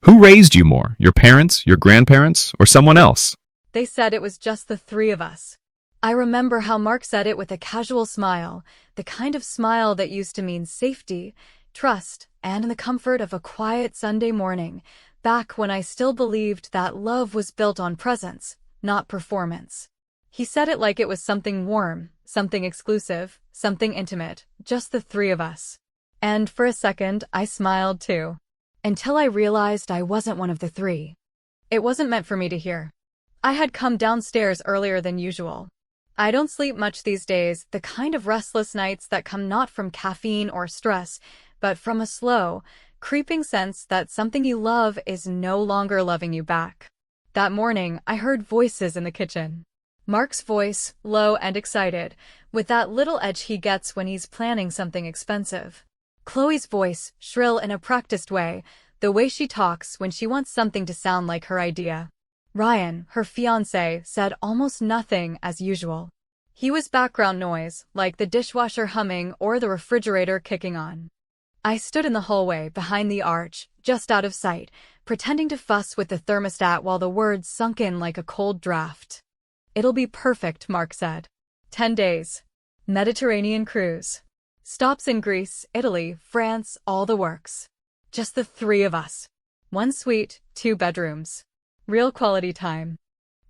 Who raised you more, your parents, your grandparents, or someone else? They said it was just the three of us. I remember how Mark said it with a casual smile, the kind of smile that used to mean safety, trust, and the comfort of a quiet Sunday morning, back when I still believed that love was built on presence, not performance. He said it like it was something warm, something exclusive, something intimate, just the three of us. And for a second, I smiled too. Until I realized I wasn't one of the three. It wasn't meant for me to hear. I had come downstairs earlier than usual. I don't sleep much these days, the kind of restless nights that come not from caffeine or stress, but from a slow, creeping sense that something you love is no longer loving you back. That morning, I heard voices in the kitchen. Mark's voice, low and excited, with that little edge he gets when he's planning something expensive. Chloe's voice, shrill in a practiced way, the way she talks when she wants something to sound like her idea. Ryan, her fiancé, said almost nothing as usual. He was background noise, like the dishwasher humming or the refrigerator kicking on. I stood in the hallway behind the arch, just out of sight, pretending to fuss with the thermostat while the words sunk in like a cold draft. "It'll be perfect," Mark said. 10 days. Mediterranean cruise. Stops in Greece, Italy, France, all the works. Just the three of us. 1 suite, 2 bedrooms. Real quality time.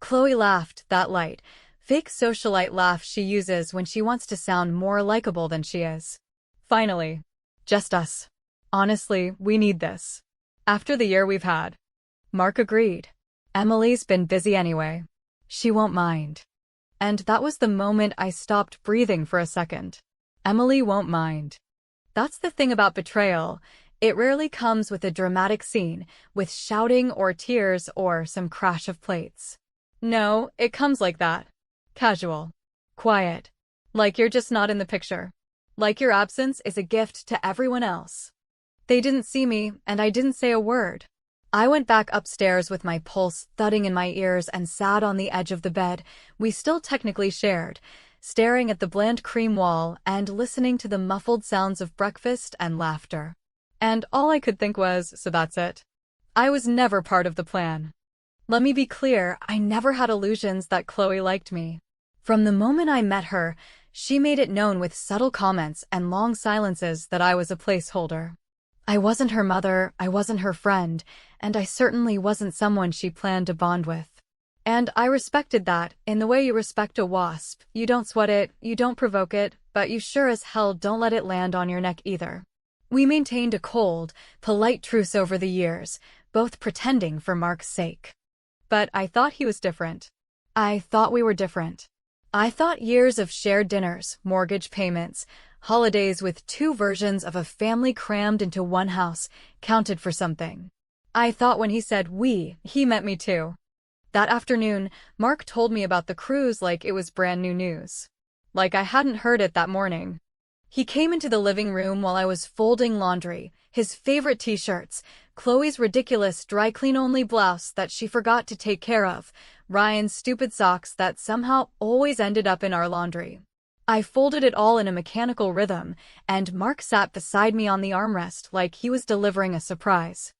Chloe laughed, that light, fake socialite laugh she uses when she wants to sound more likable than she is. Finally. Just us. Honestly, we need this. After the year we've had. Mark agreed. Emily's been busy anyway. She won't mind. And that was the moment I stopped breathing for a second. Emily won't mind. That's the thing about betrayal. It rarely comes with a dramatic scene, with shouting or tears or some crash of plates. No, it comes like that. Casual. Quiet. Like you're just not in the picture. Like your absence is a gift to everyone else. They didn't see me, and I didn't say a word. I went back upstairs with my pulse thudding in my ears and sat on the edge of the bed we still technically shared, staring at the bland cream wall and listening to the muffled sounds of breakfast and laughter. And all I could think was, so that's it. I was never part of the plan. Let me be clear, I never had illusions that Chloe liked me. From the moment I met her, she made it known with subtle comments and long silences that I was a placeholder. I wasn't her mother, I wasn't her friend, and I certainly wasn't someone she planned to bond with. And I respected that, in the way you respect a wasp. You don't sweat it, you don't provoke it, but you sure as hell don't let it land on your neck either. We maintained a cold, polite truce over the years, both pretending for Mark's sake. But I thought he was different. I thought we were different. I thought years of shared dinners, mortgage payments, holidays with 2 versions of a family crammed into one house counted for something. I thought when he said we, he meant me too. That afternoon, Mark told me about the cruise like it was brand new news. Like I hadn't heard it that morning. He came into the living room while I was folding laundry, his favorite t-shirts, Chloe's ridiculous dry-clean-only blouse that she forgot to take care of, Ryan's stupid socks that somehow always ended up in our laundry. I folded it all in a mechanical rhythm, and Mark sat beside me on the armrest like he was delivering a surprise.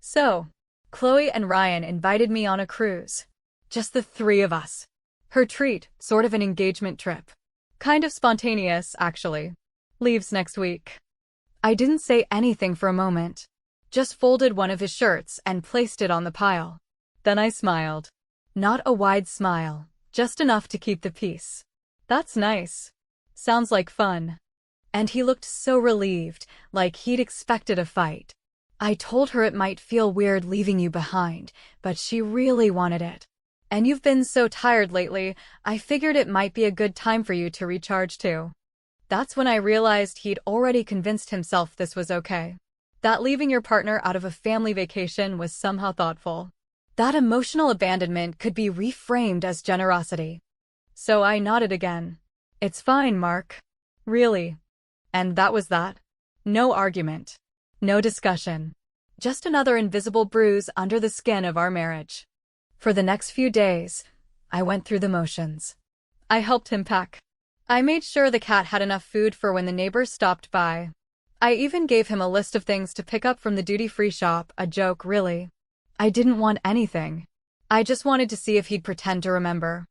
So, Chloe and Ryan invited me on a cruise. Just the three of us. Her treat, sort of an engagement trip. Kind of spontaneous, actually. Leaves next week. I didn't say anything for a moment. Just folded one of his shirts and placed it on the pile. Then I smiled. Not a wide smile, just enough to keep the peace. That's nice. Sounds like fun. And he looked so relieved, like he'd expected a fight. I told her it might feel weird leaving you behind, but she really wanted it. And you've been so tired lately, I figured it might be a good time for you to recharge too. That's when I realized he'd already convinced himself this was okay. That leaving your partner out of a family vacation was somehow thoughtful. That emotional abandonment could be reframed as generosity. So I nodded again. It's fine, Mark. Really. And that was that. No argument. No discussion. Just another invisible bruise under the skin of our marriage. For the next few days, I went through the motions. I helped him pack. I made sure the cat had enough food for when the neighbors stopped by. I even gave him a list of things to pick up from the duty-free shop, a joke really. I didn't want anything. I just wanted to see if he'd pretend to remember.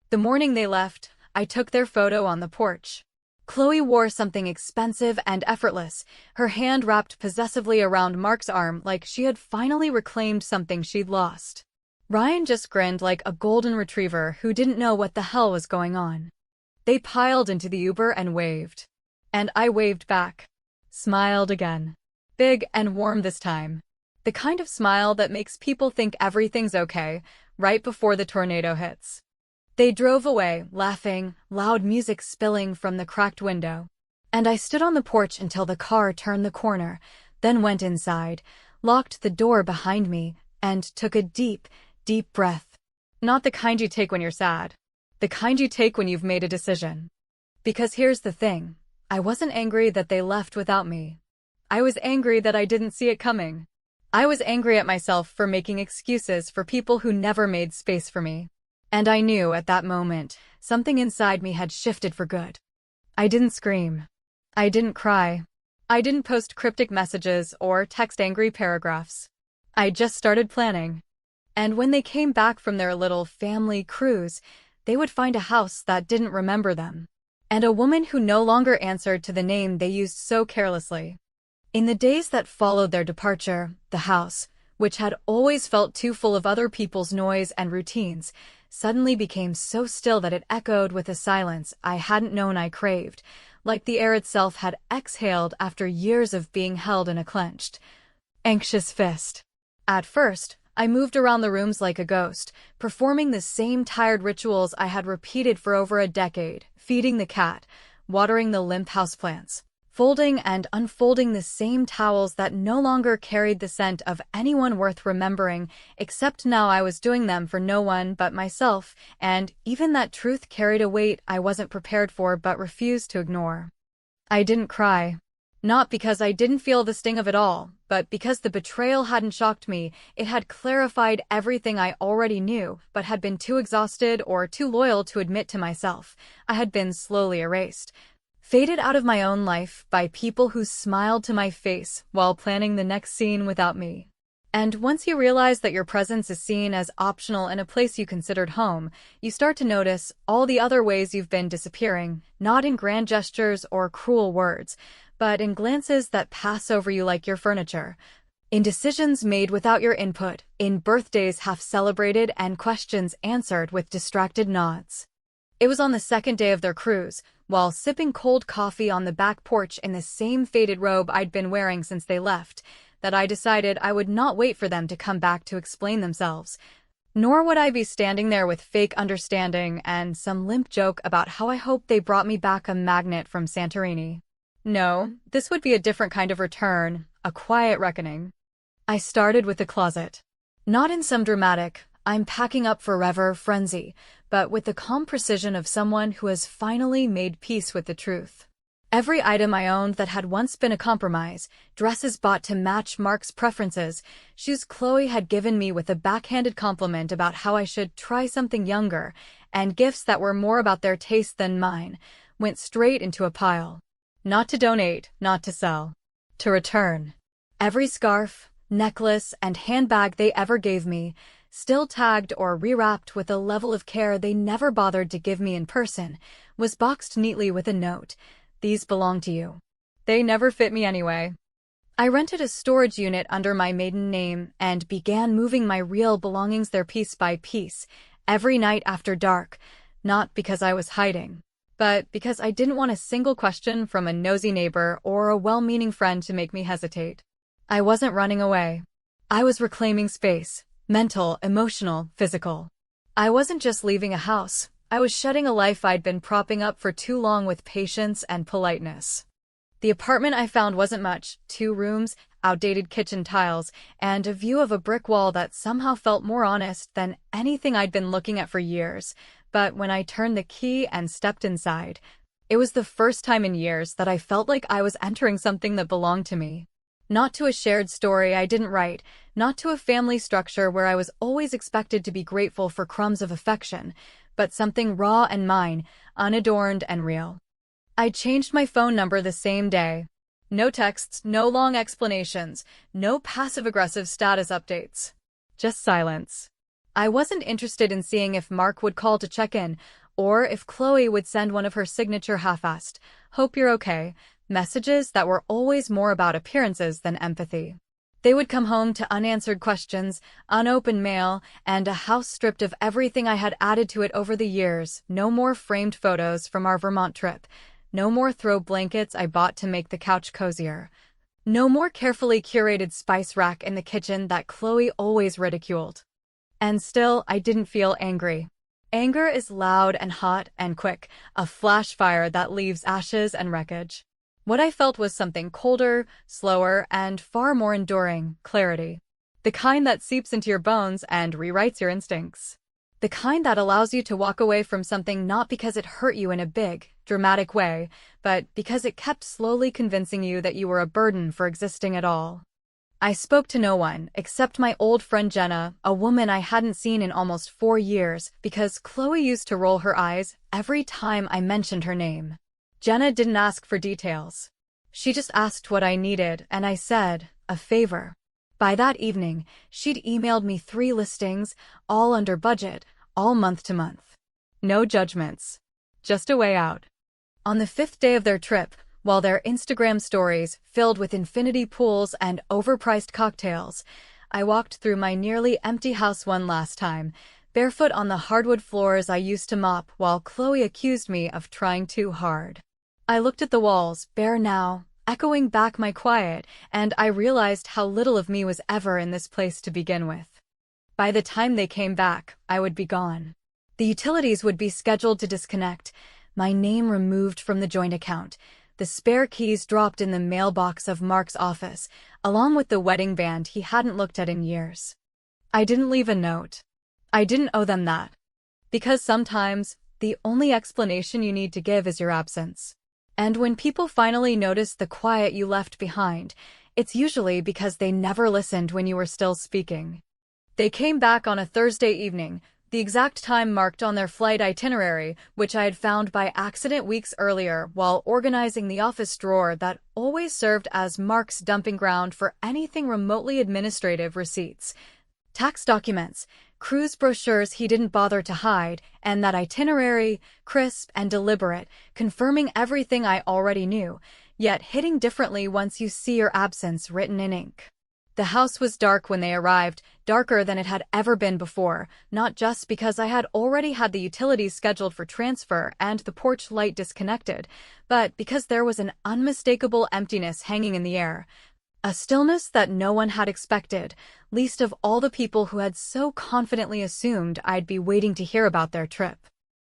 The morning they left, I took their photo on the porch. Chloe wore something expensive and effortless, her hand wrapped possessively around Mark's arm like she had finally reclaimed something she'd lost. Ryan just grinned like a golden retriever who didn't know what the hell was going on. They piled into the Uber and waved. And I waved back. Smiled again. Big and warm this time. The kind of smile that makes people think everything's okay, right before the tornado hits. They drove away, laughing, loud music spilling from the cracked window. And I stood on the porch until the car turned the corner, then went inside, locked the door behind me, and took a deep, deep breath. Not the kind you take when you're sad. The kind you take when you've made a decision. Because here's the thing. I wasn't angry that they left without me. I was angry that I didn't see it coming. I was angry at myself for making excuses for people who never made space for me. And I knew at that moment, something inside me had shifted for good. I didn't scream. I didn't cry. I didn't post cryptic messages or text angry paragraphs. I just started planning. And when they came back from their little family cruise, they would find a house that didn't remember them. And a woman who no longer answered to the name they used so carelessly. In the days that followed their departure, the house, which had always felt too full of other people's noise and routines, suddenly became so still that it echoed with a silence I hadn't known I craved, like the air itself had exhaled after years of being held in a clenched, anxious fist. At first, I moved around the rooms like a ghost, performing the same tired rituals I had repeated for over a decade, feeding the cat, watering the limp houseplants, folding and unfolding the same towels that no longer carried the scent of anyone worth remembering, except now I was doing them for no one but myself, and even that truth carried a weight I wasn't prepared for but refused to ignore. I didn't cry. Not because I didn't feel the sting of it all, but because the betrayal hadn't shocked me. It had clarified everything I already knew, but had been too exhausted or too loyal to admit to myself. I had been slowly erased. Faded out of my own life by people who smiled to my face while planning the next scene without me. And once you realize that your presence is seen as optional in a place you considered home, you start to notice all the other ways you've been disappearing, not in grand gestures or cruel words, but in glances that pass over you like your furniture, in decisions made without your input, in birthdays half celebrated and questions answered with distracted nods. It was on the second day of their cruise, while sipping cold coffee on the back porch in the same faded robe I'd been wearing since they left, that I decided I would not wait for them to come back to explain themselves. Nor would I be standing there with fake understanding and some limp joke about how I hoped they brought me back a magnet from Santorini. No, this would be a different kind of return, a quiet reckoning. I started with the closet. Not in some dramatic, I'm packing up forever frenzy, but with the calm precision of someone who has finally made peace with the truth. Every item I owned that had once been a compromise, dresses bought to match Mark's preferences, shoes Chloe had given me with a backhanded compliment about how I should try something younger, and gifts that were more about their taste than mine, went straight into a pile. Not to donate, not to sell. To return. Every scarf, necklace, and handbag they ever gave me, still tagged or rewrapped with a level of care they never bothered to give me in person, was boxed neatly with a note. These belong to you. They never fit me anyway. I rented a storage unit under my maiden name and began moving my real belongings there piece by piece, every night after dark, not because I was hiding, but because I didn't want a single question from a nosy neighbor or a well-meaning friend to make me hesitate. I wasn't running away. I was reclaiming space. Mental, emotional, physical. I wasn't just leaving a house, I was shedding a life I'd been propping up for too long with patience and politeness. The apartment I found wasn't much, 2 rooms, outdated kitchen tiles, and a view of a brick wall that somehow felt more honest than anything I'd been looking at for years. But when I turned the key and stepped inside, it was the first time in years that I felt like I was entering something that belonged to me. Not to a shared story I didn't write, not to a family structure where I was always expected to be grateful for crumbs of affection, but something raw and mine, unadorned and real. I changed my phone number the same day. No texts, no long explanations, no passive-aggressive status updates. Just silence. I wasn't interested in seeing if Mark would call to check in, or if Chloe would send one of her signature half-assed, "Hope you're okay," messages that were always more about appearances than empathy. They would come home to unanswered questions, unopened mail, and a house stripped of everything I had added to it over the years. No more framed photos from our Vermont trip. No more throw blankets I bought to make the couch cozier. No more carefully curated spice rack in the kitchen that Chloe always ridiculed. And still, I didn't feel angry. Anger is loud and hot and quick, a flash fire that leaves ashes and wreckage. What I felt was something colder, slower, and far more enduring: clarity. The kind that seeps into your bones and rewrites your instincts. The kind that allows you to walk away from something not because it hurt you in a big, dramatic way, but because it kept slowly convincing you that you were a burden for existing at all. I spoke to no one, except my old friend Jenna, a woman I hadn't seen in almost 4 years, because Chloe used to roll her eyes every time I mentioned her name. Jenna didn't ask for details. She just asked what I needed, and I said, a favor. By that evening, she'd emailed me 3 listings, all under budget, all month to month. No judgments. Just a way out. On the 5th day of their trip, while their Instagram stories filled with infinity pools and overpriced cocktails, I walked through my nearly empty house one last time, barefoot on the hardwood floors I used to mop while Chloe accused me of trying too hard. I looked at the walls, bare now, echoing back my quiet, and I realized how little of me was ever in this place to begin with. By the time they came back, I would be gone. The utilities would be scheduled to disconnect, my name removed from the joint account, the spare keys dropped in the mailbox of Mark's office, along with the wedding band he hadn't looked at in years. I didn't leave a note. I didn't owe them that. Because sometimes, the only explanation you need to give is your absence. And when people finally notice the quiet you left behind, it's usually because they never listened when you were still speaking. They came back on a Thursday evening, the exact time marked on their flight itinerary, which I had found by accident weeks earlier while organizing the office drawer that always served as Mark's dumping ground for anything remotely administrative: receipts, tax documents, cruise brochures he didn't bother to hide, and that itinerary, crisp and deliberate, confirming everything I already knew, yet hitting differently once you see your absence written in ink. The house was dark when they arrived, darker than it had ever been before, not just because I had already had the utilities scheduled for transfer and the porch light disconnected, but because there was an unmistakable emptiness hanging in the air. A stillness that no one had expected, least of all the people who had so confidently assumed I'd be waiting to hear about their trip.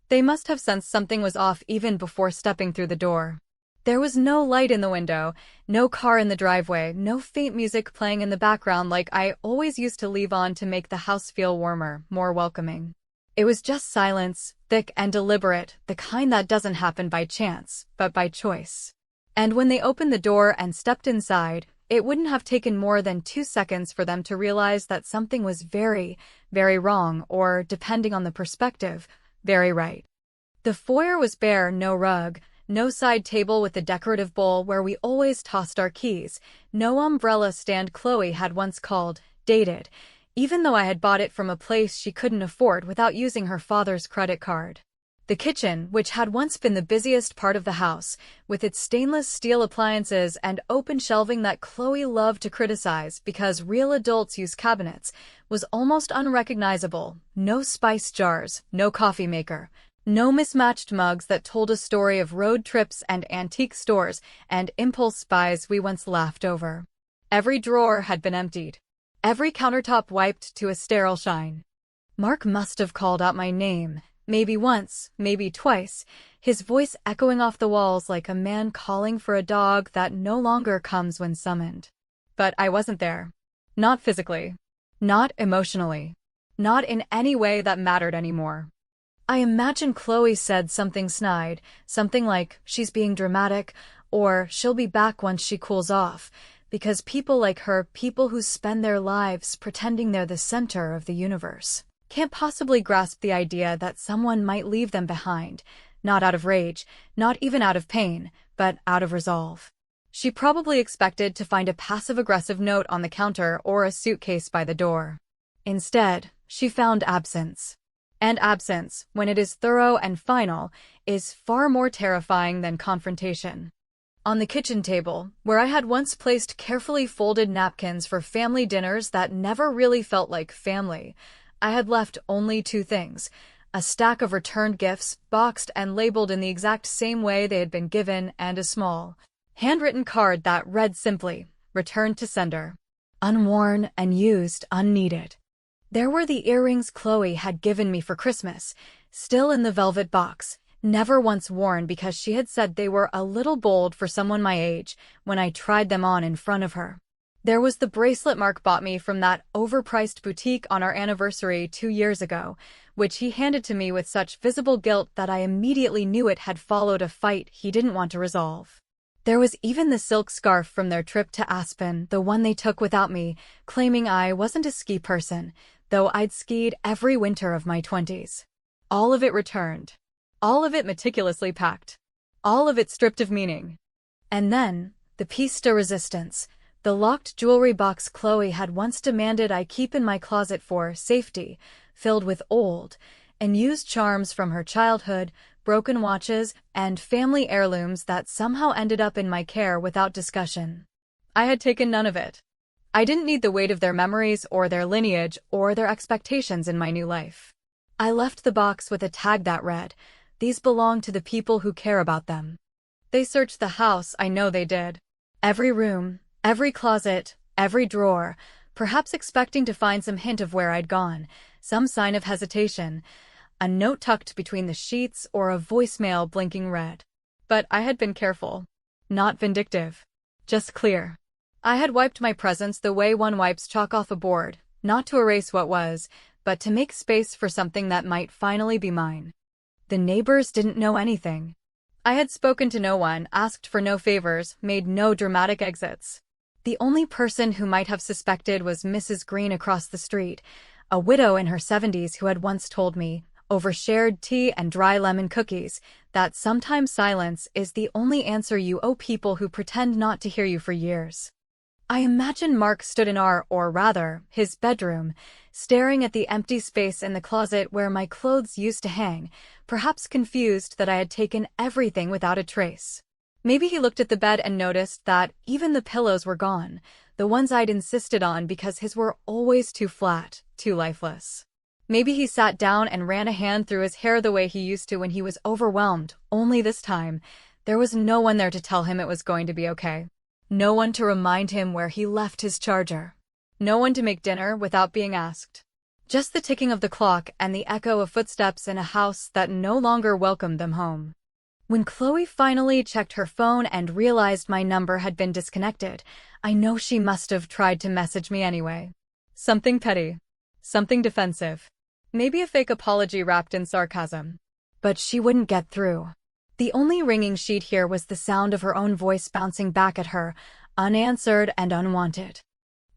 They must have sensed something was off even before stepping through the door. There was no light in the window, no car in the driveway, no faint music playing in the background like I always used to leave on to make the house feel warmer, more welcoming. It was just silence, thick and deliberate, the kind that doesn't happen by chance, but by choice. And when they opened the door and stepped inside, it wouldn't have taken more than 2 seconds for them to realize that something was very, very wrong, or, depending on the perspective, very right. The foyer was bare, no rug, no side table with the decorative bowl where we always tossed our keys, no umbrella stand Chloe had once called dated, even though I had bought it from a place she couldn't afford without using her father's credit card. The kitchen, which had once been the busiest part of the house, with its stainless steel appliances and open shelving that Chloe loved to criticize because real adults use cabinets, was almost unrecognizable. No spice jars, no coffee maker, no mismatched mugs that told a story of road trips and antique stores and impulse buys we once laughed over. Every drawer had been emptied. Every countertop wiped to a sterile shine. Mark must have called out my name, maybe once, maybe twice, his voice echoing off the walls like a man calling for a dog that no longer comes when summoned. But I wasn't there. Not physically. Not emotionally. Not in any way that mattered anymore. I imagine Chloe said something snide, something like, she's being dramatic, or she'll be back once she cools off, because people like her, people who spend their lives pretending they're the center of the universe, can't possibly grasp the idea that someone might leave them behind, not out of rage, not even out of pain, but out of resolve. She probably expected to find a passive-aggressive note on the counter or a suitcase by the door. Instead, she found absence. And absence, when it is thorough and final, is far more terrifying than confrontation. On the kitchen table, where I had once placed carefully folded napkins for family dinners that never really felt like family, I had left only two things: a stack of returned gifts, boxed and labeled in the exact same way they had been given, and a small, handwritten card that read simply, "Returned to sender." Unworn, unused, unneeded. There were the earrings Chloe had given me for Christmas, still in the velvet box, never once worn because she had said they were a little bold for someone my age when I tried them on in front of her. There was the bracelet Mark bought me from that overpriced boutique on our anniversary 2 years ago, which he handed to me with such visible guilt that I immediately knew it had followed a fight he didn't want to resolve. There was even the silk scarf from their trip to Aspen, the one they took without me, claiming I wasn't a ski person, though I'd skied every winter of my 20s. All of it returned. All of it meticulously packed. All of it stripped of meaning. And then, the piece de resistance, the locked jewelry box Chloe had once demanded I keep in my closet for safety, filled with old and used charms from her childhood, broken watches, and family heirlooms that somehow ended up in my care without discussion. I had taken none of it. I didn't need the weight of their memories or their lineage or their expectations in my new life. I left the box with a tag that read, "These belong to the people who care about them." They searched the house, I know they did. Every room, every closet, every drawer, perhaps expecting to find some hint of where I'd gone, some sign of hesitation, a note tucked between the sheets or a voicemail blinking red. But I had been careful. Not vindictive. Just clear. I had wiped my presence the way one wipes chalk off a board, not to erase what was, but to make space for something that might finally be mine. The neighbors didn't know anything. I had spoken to no one, asked for no favors, made no dramatic exits. The only person who might have suspected was Mrs. Green across the street, a widow in her 70s who had once told me, over shared tea and dry lemon cookies, that sometimes silence is the only answer you owe people who pretend not to hear you for years. I imagine Mark stood in our, or rather, his bedroom, staring at the empty space in the closet where my clothes used to hang, perhaps confused that I had taken everything without a trace. Maybe he looked at the bed and noticed that even the pillows were gone, the ones I'd insisted on because his were always too flat, too lifeless. Maybe he sat down and ran a hand through his hair the way he used to when he was overwhelmed, only this time, there was no one there to tell him it was going to be okay. No one to remind him where he left his charger. No one to make dinner without being asked. Just the ticking of the clock and the echo of footsteps in a house that no longer welcomed them home. When Chloe finally checked her phone and realized my number had been disconnected, I know she must have tried to message me anyway. Something petty. Something defensive. Maybe a fake apology wrapped in sarcasm. But she wouldn't get through. The only ringing she'd hear was the sound of her own voice bouncing back at her, unanswered and unwanted.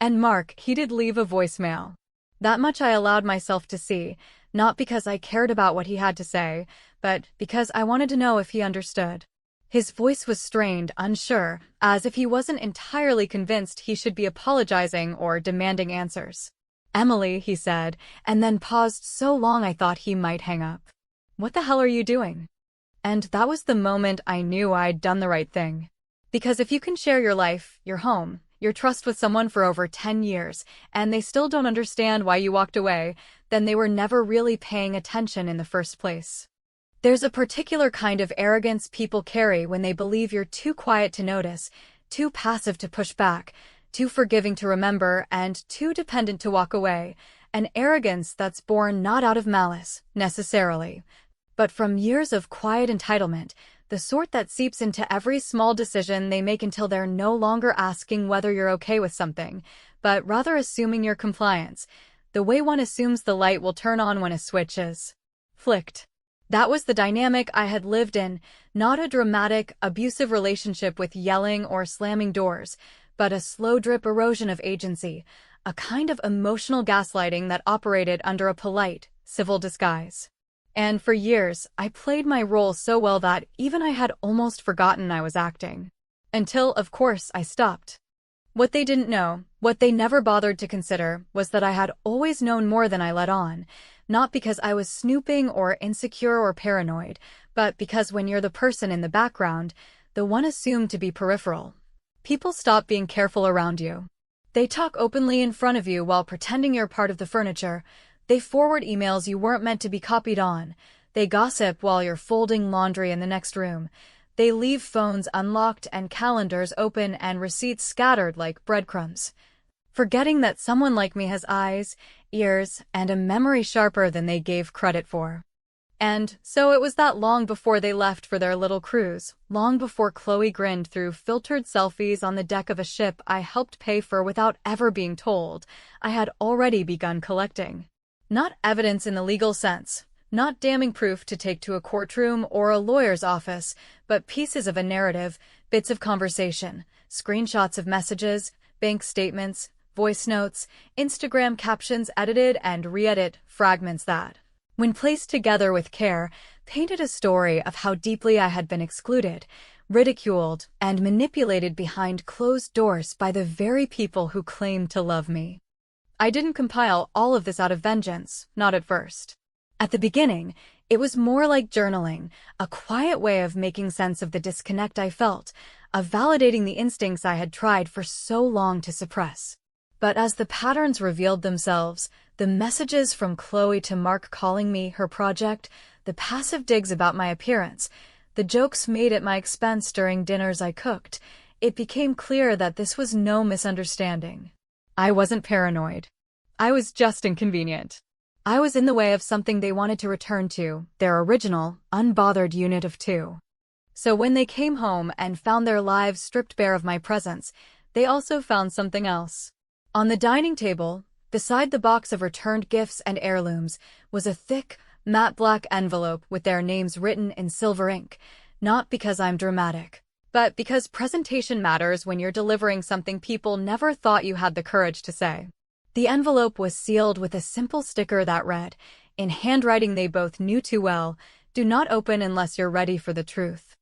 And Mark, he did leave a voicemail. That much I allowed myself to see, not because I cared about what he had to say, but because I wanted to know if he understood. His voice was strained, unsure, as if he wasn't entirely convinced he should be apologizing or demanding answers. "Emily," he said, and then paused so long I thought he might hang up. "What the hell are you doing?" And that was the moment I knew I'd done the right thing. Because if you can share your life, your home, your trust with someone for over 10 years, and they still don't understand why you walked away, then they were never really paying attention in the first place. There's a particular kind of arrogance people carry when they believe you're too quiet to notice, too passive to push back, too forgiving to remember, and too dependent to walk away. An arrogance that's born not out of malice, necessarily, but from years of quiet entitlement, the sort that seeps into every small decision they make until they're no longer asking whether you're okay with something, but rather assuming your compliance, the way one assumes the light will turn on when a switch is flicked. That was the dynamic I had lived in, not a dramatic, abusive relationship with yelling or slamming doors, but a slow drip erosion of agency, a kind of emotional gaslighting that operated under a polite, civil disguise. And for years, I played my role so well that even I had almost forgotten I was acting. Until, of course, I stopped. What they didn't know, what they never bothered to consider, was that I had always known more than I let on, not because I was snooping or insecure or paranoid, but because when you're the person in the background, the one assumed to be peripheral, people stop being careful around you. They talk openly in front of you while pretending you're part of the furniture. They forward emails you weren't meant to be copied on. They gossip while you're folding laundry in the next room. They leave phones unlocked and calendars open and receipts scattered like breadcrumbs, forgetting that someone like me has eyes, ears, and a memory sharper than they gave credit for. And so it was that long before they left for their little cruise, long before Chloe grinned through filtered selfies on the deck of a ship I helped pay for without ever being told, I had already begun collecting. Not evidence in the legal sense, not damning proof to take to a courtroom or a lawyer's office, but pieces of a narrative, bits of conversation, screenshots of messages, bank statements, voice notes, Instagram captions edited and re-edit fragments that, when placed together with care, painted a story of how deeply I had been excluded, ridiculed, and manipulated behind closed doors by the very people who claimed to love me. I didn't compile all of this out of vengeance, not at first. At the beginning, it was more like journaling, a quiet way of making sense of the disconnect I felt, of validating the instincts I had tried for so long to suppress. But as the patterns revealed themselves, the messages from Chloe to Mark calling me her project, the passive digs about my appearance, the jokes made at my expense during dinners I cooked, it became clear that this was no misunderstanding. I wasn't paranoid. I was just inconvenient. I was in the way of something they wanted to return to, their original, unbothered unit of two. So when they came home and found their lives stripped bare of my presence, they also found something else. On the dining table, beside the box of returned gifts and heirlooms, was a thick, matte black envelope with their names written in silver ink, not because I'm dramatic, but because presentation matters when you're delivering something people never thought you had the courage to say. The envelope was sealed with a simple sticker that read, in handwriting they both knew too well, "Do not open unless you're ready for the truth."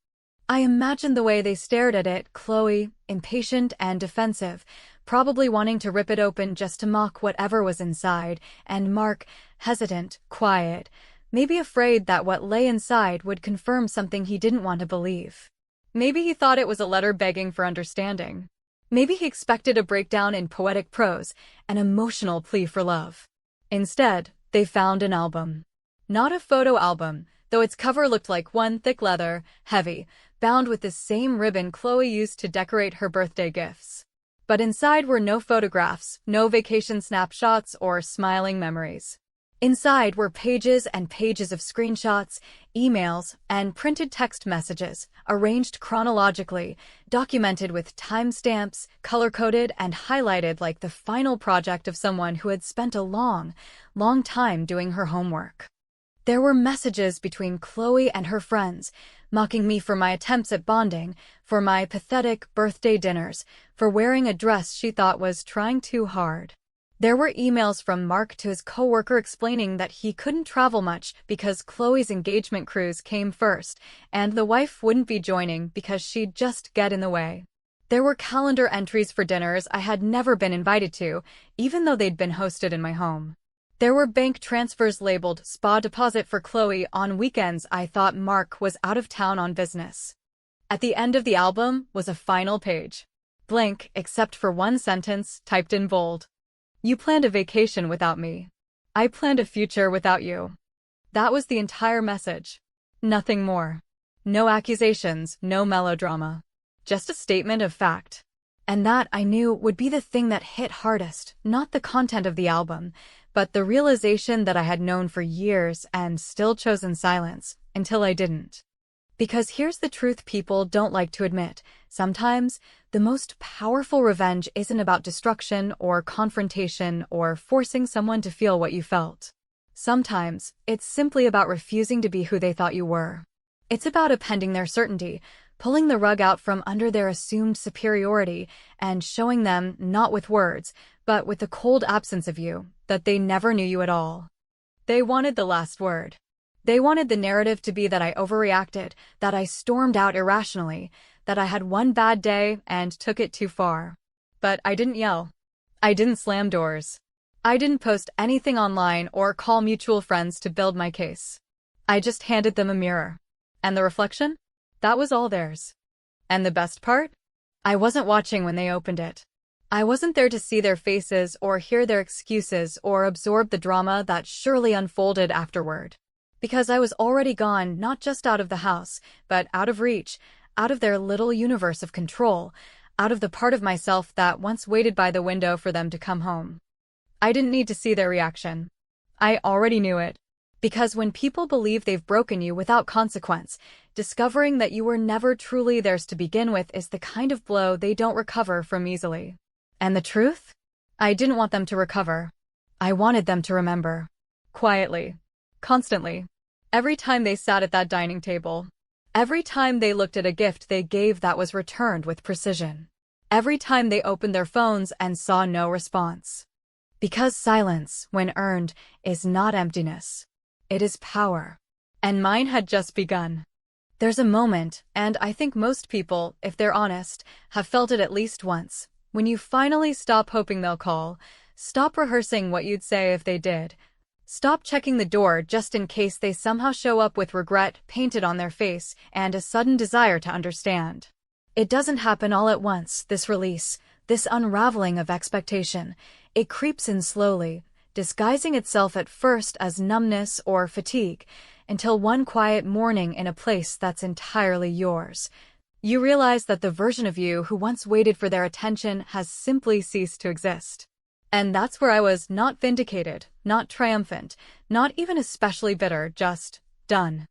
I imagined the way they stared at it, Chloe, impatient and defensive, probably wanting to rip it open just to mock whatever was inside, and Mark, hesitant, quiet, maybe afraid that what lay inside would confirm something he didn't want to believe. Maybe he thought it was a letter begging for understanding. Maybe he expected a breakdown in poetic prose, an emotional plea for love. Instead, they found an album. Not a photo album, though its cover looked like one thick leather, heavy, bound with the same ribbon Chloe used to decorate her birthday gifts. But inside were no photographs, no vacation snapshots or smiling memories. Inside were pages and pages of screenshots, emails, and printed text messages, arranged chronologically, documented with timestamps, color-coded and highlighted like the final project of someone who had spent a long, long time doing her homework. There were messages between Chloe and her friends, mocking me for my attempts at bonding, for my pathetic birthday dinners, for wearing a dress she thought was trying too hard. There were emails from Mark to his coworker explaining that he couldn't travel much because Chloe's engagement cruise came first, and the wife wouldn't be joining because she'd just get in the way. There were calendar entries for dinners I had never been invited to, even though they'd been hosted in my home. There were bank transfers labeled spa deposit for Chloe on weekends I thought Mark was out of town on business. At the end of the album was a final page. Blank except for one sentence typed in bold. "You planned a vacation without me. I planned a future without you." That was the entire message. Nothing more. No accusations, no melodrama. Just a statement of fact. And that, I knew, would be the thing that hit hardest, not the content of the album, but the realization that I had known for years and still chosen silence, until I didn't. Because here's the truth people don't like to admit. Sometimes, the most powerful revenge isn't about destruction or confrontation or forcing someone to feel what you felt. Sometimes, it's simply about refusing to be who they thought you were. It's about appending their certainty, pulling the rug out from under their assumed superiority, and showing them, not with words, but with the cold absence of you, that they never knew you at all. They wanted the last word. They wanted the narrative to be that I overreacted, that I stormed out irrationally, that I had one bad day and took it too far. But I didn't yell. I didn't slam doors. I didn't post anything online or call mutual friends to build my case. I just handed them a mirror. And the reflection? That was all theirs. And the best part? I wasn't watching when they opened it. I wasn't there to see their faces or hear their excuses or absorb the drama that surely unfolded afterward. Because I was already gone, not just out of the house, but out of reach, out of their little universe of control, out of the part of myself that once waited by the window for them to come home. I didn't need to see their reaction. I already knew it. Because when people believe they've broken you without consequence, discovering that you were never truly theirs to begin with is the kind of blow they don't recover from easily. And the truth? I didn't want them to recover. I wanted them to remember. Quietly. Constantly. Every time they sat at that dining table. Every time they looked at a gift they gave that was returned with precision. Every time they opened their phones and saw no response. Because silence, when earned, is not emptiness. It is power. And mine had just begun. There's a moment, and I think most people, if they're honest, have felt it at least once, when you finally stop hoping they'll call, stop rehearsing what you'd say if they did, stop checking the door just in case they somehow show up with regret painted on their face and a sudden desire to understand. It doesn't happen all at once, this release, this unraveling of expectation. It creeps in slowly, disguising itself at first as numbness or fatigue, until one quiet morning in a place that's entirely yours, you realize that the version of you who once waited for their attention has simply ceased to exist. And that's where I was, not vindicated, not triumphant, not even especially bitter, just done.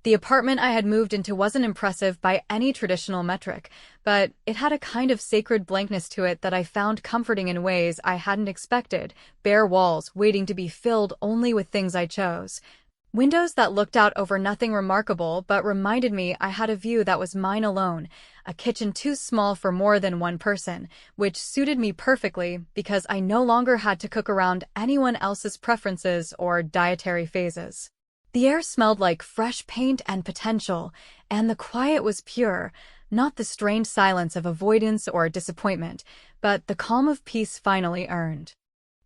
The apartment I had moved into wasn't impressive by any traditional metric, but it had a kind of sacred blankness to it that I found comforting in ways I hadn't expected, bare walls waiting to be filled only with things I chose. Windows that looked out over nothing remarkable but reminded me I had a view that was mine alone, a kitchen too small for more than one person, which suited me perfectly because I no longer had to cook around anyone else's preferences or dietary phases. The air smelled like fresh paint and potential, and the quiet was pure, not the strained silence of avoidance or disappointment, but the calm of peace finally earned.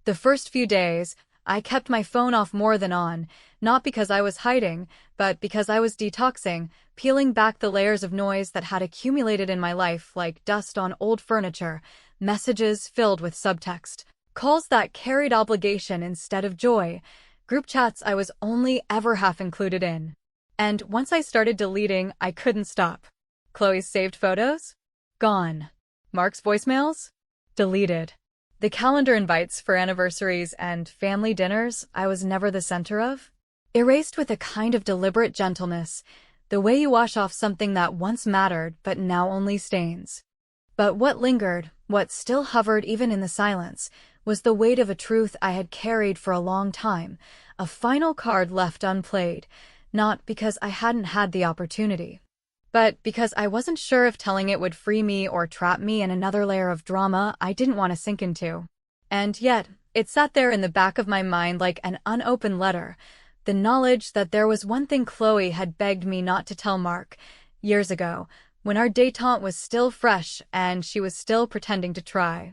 The first few days, I kept my phone off more than on, not because I was hiding, but because I was detoxing, peeling back the layers of noise that had accumulated in my life like dust on old furniture, messages filled with subtext, calls that carried obligation instead of joy, group chats I was only ever half included in. And once I started deleting, I couldn't stop. Chloe's saved photos? Gone. Mark's voicemails? Deleted. The calendar invites for anniversaries and family dinners I was never the center of? Erased with a kind of deliberate gentleness, the way you wash off something that once mattered but now only stains. But what lingered, what still hovered even in the silence, was the weight of a truth I had carried for a long time, a final card left unplayed, not because I hadn't had the opportunity, but because I wasn't sure if telling it would free me or trap me in another layer of drama I didn't want to sink into. And yet, it sat there in the back of my mind like an unopened letter, the knowledge that there was one thing Chloe had begged me not to tell Mark, years ago, when our détente was still fresh and she was still pretending to try.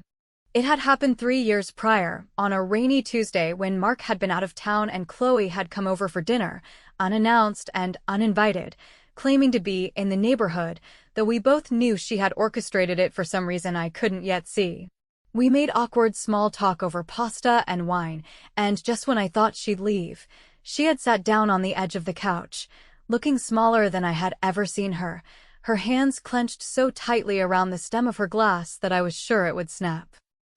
It had happened 3 years prior, on a rainy Tuesday when Mark had been out of town and Chloe had come over for dinner, unannounced and uninvited, claiming to be in the neighborhood, though we both knew she had orchestrated it for some reason I couldn't yet see. We made awkward small talk over pasta and wine, and just when I thought she'd leave, she had sat down on the edge of the couch, looking smaller than I had ever seen her, her hands clenched so tightly around the stem of her glass that I was sure it would snap.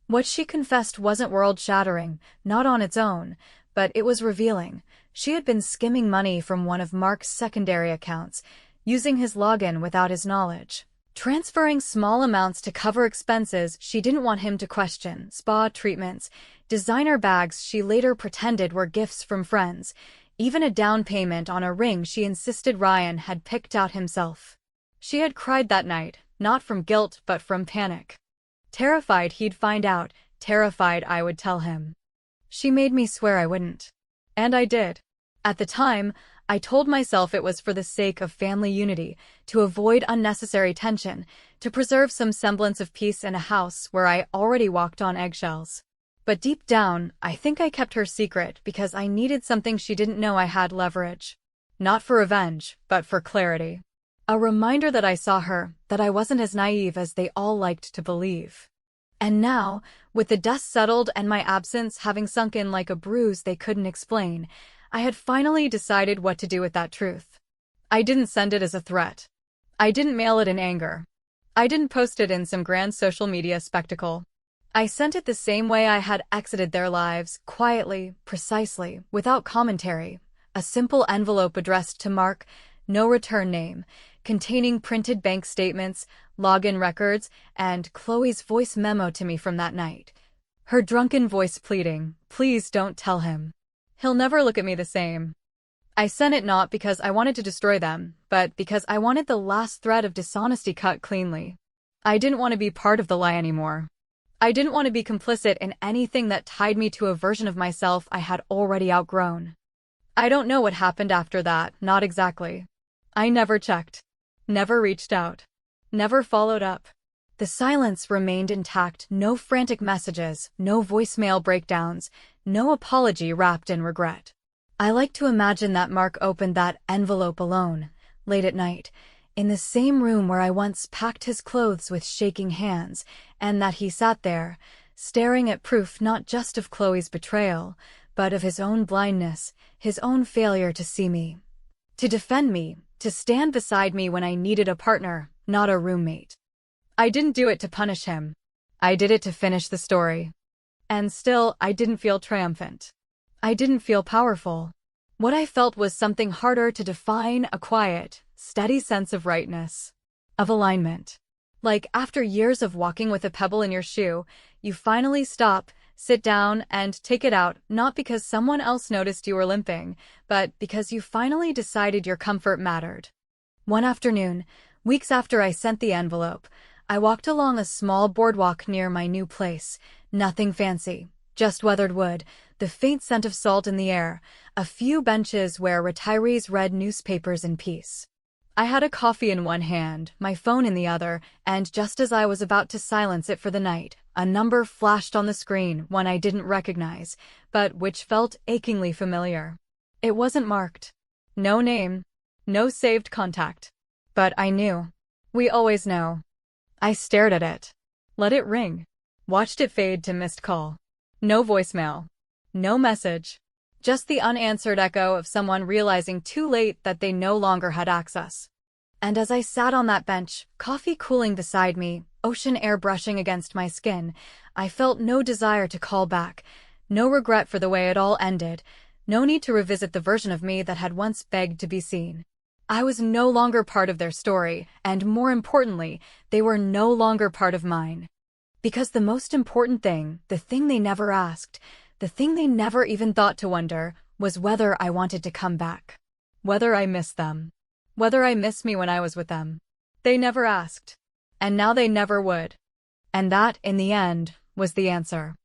What she confessed wasn't world-shattering, not on its own, but it was revealing. She had been skimming money from one of Mark's secondary accounts, using his login without his knowledge, transferring small amounts to cover expenses she didn't want him to question, spa treatments, designer bags she later pretended were gifts from friends, even a down payment on a ring she insisted Ryan had picked out himself. She had cried that night, not from guilt but from panic. Terrified he'd find out, terrified I would tell him. She made me swear I wouldn't. And I did. At the time, I told myself it was for the sake of family unity, to avoid unnecessary tension, to preserve some semblance of peace in a house where I already walked on eggshells. But deep down, I think I kept her secret because I needed something she didn't know I had: leverage. Not for revenge, but for clarity. A reminder that I saw her, that I wasn't as naive as they all liked to believe. And now, with the dust settled and my absence having sunk in like a bruise they couldn't explain, I had finally decided what to do with that truth. I didn't send it as a threat. I didn't mail it in anger. I didn't post it in some grand social media spectacle. I sent it the same way I had exited their lives, quietly, precisely, without commentary. A simple envelope addressed to Mark, no return name, containing printed bank statements, login records, and Chloe's voice memo to me from that night. Her drunken voice pleading, "Please don't tell him. He'll never look at me the same." I sent it not because I wanted to destroy them, but because I wanted the last thread of dishonesty cut cleanly. I didn't want to be part of the lie anymore. I didn't want to be complicit in anything that tied me to a version of myself I had already outgrown. I don't know what happened after that, not exactly. I never checked. Never reached out. Never followed up. The silence remained intact: no frantic messages, no voicemail breakdowns, no apology wrapped in regret. I like to imagine that Mark opened that envelope alone, late at night, in the same room where I once packed his clothes with shaking hands, and that he sat there, staring at proof not just of Chloe's betrayal, but of his own blindness, his own failure to see me, to defend me, to stand beside me when I needed a partner, not a roommate. I didn't do it to punish him. I did it to finish the story. And still, I didn't feel triumphant. I didn't feel powerful. What I felt was something harder to define: a quiet, steady sense of rightness, of alignment. Like after years of walking with a pebble in your shoe, you finally stop, sit down, and take it out, not because someone else noticed you were limping, but because you finally decided your comfort mattered. One afternoon, weeks after I sent the envelope, I walked along a small boardwalk near my new place. Nothing fancy, just weathered wood, the faint scent of salt in the air, a few benches where retirees read newspapers in peace. I had a coffee in one hand, my phone in the other, and just as I was about to silence it for the night, a number flashed on the screen, one I didn't recognize, but which felt achingly familiar. It wasn't marked. No name. No saved contact. But I knew. We always know. I stared at it. Let it ring. Watched it fade to missed call. No voicemail. No message. Just the unanswered echo of someone realizing too late that they no longer had access. And as I sat on that bench, coffee cooling beside me, ocean air brushing against my skin, I felt no desire to call back, no regret for the way it all ended, no need to revisit the version of me that had once begged to be seen. I was no longer part of their story, and more importantly, they were no longer part of mine. Because the most important thing, the thing they never asked, the thing they never even thought to wonder, was whether I wanted to come back. Whether I missed them. Whether I missed me when I was with them. They never asked. And now they never would. And that, in the end, was the answer.